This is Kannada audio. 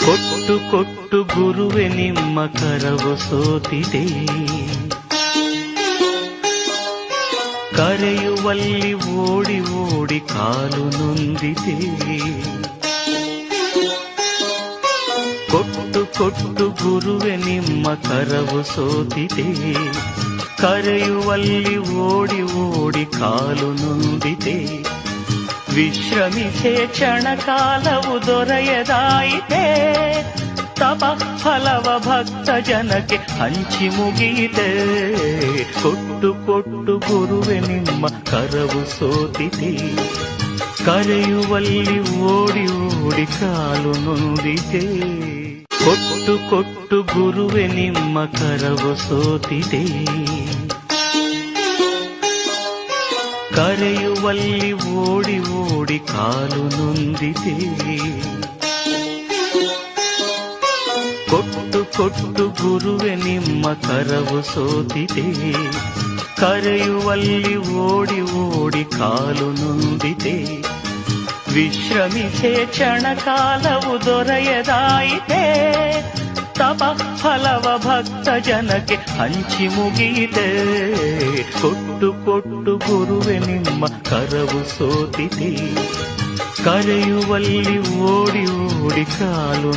ಕೊಟ್ಟು ಕೊಟ್ಟು ಗುರುವೆ ನಿಮ್ಮ ಕರವು ಸೋತಿದೆ, ಕರೆಯುವಲ್ಲಿ ಓಡಿ ಓಡಿ ಕಾಲು ನೊಂದಿದೆ. ಕೊಟ್ಟು ಕೊಟ್ಟು ಗುರುವೆ ನಿಮ್ಮ ಕರವು ಸೋತಿದೆ, ಕರೆಯುವಲ್ಲಿ ಓಡಿ ಓಡಿ ಕಾಲು ನೊಂದಿದೆ. ವಿಶ್ರಮಿಸೆ ಕ್ಷಣ ಕಾಲವು ದೊರೆಯದಾಯಿತೆ, ತಪ ಫಲವ ಭಕ್ತ ಜನಕ್ಕೆ ಹಂಚಿ ಮುಗಿಯಿತೆ. ಕೊಟ್ಟು ಕೊಟ್ಟು ಗುರುವೆ ನಿಮ್ಮ ಕರವು ಸೋತಿದೆ, ಕರೆಯುವಲ್ಲಿ ಓಡಿ ಓಡಿ ಕಾಲು ನೊಂದಿದೆ. ಕೊಟ್ಟು ಕೊಟ್ಟು ಗುರುವೆ ನಿಮ್ಮ ಕರವು ಸೋತಿದೆ, ಕರೆಯುವಲ್ಲಿ ಓಡಿ ಓಡಿ ಕಾಲು ನೊಂದಿದೆ. ಕೊಟ್ಟು ಕೊಟ್ಟು ಗುರುವೆ ನಿಮ್ಮ ಕರವು ಸೋತಿದೆ, ಕರೆಯುವಲ್ಲಿ ಓಡಿ ಓಡಿ ಕಾಲು ನೊಂದಿದೆ. ವಿಶ್ರಮಿಸೆ ಕ್ಷಣ ಕಾಲವು ದೊರೆಯದಾಯಿತೆ, ತಪ ಫಲವ ಭಕ್ತ ಜನಕ್ಕೆ ಹಂಚಿ ಮುಗಿಯಿತೆ. ಕೊಟ್ಟು ಕೊಟ್ಟು ಗುರುವೆ ನಿಮ್ಮ ಕರವು ಸೋತಿದೆ, ಕರೆಯುವಲ್ಲಿ ಓಡಿ ಓಡಿ ಕಾಲು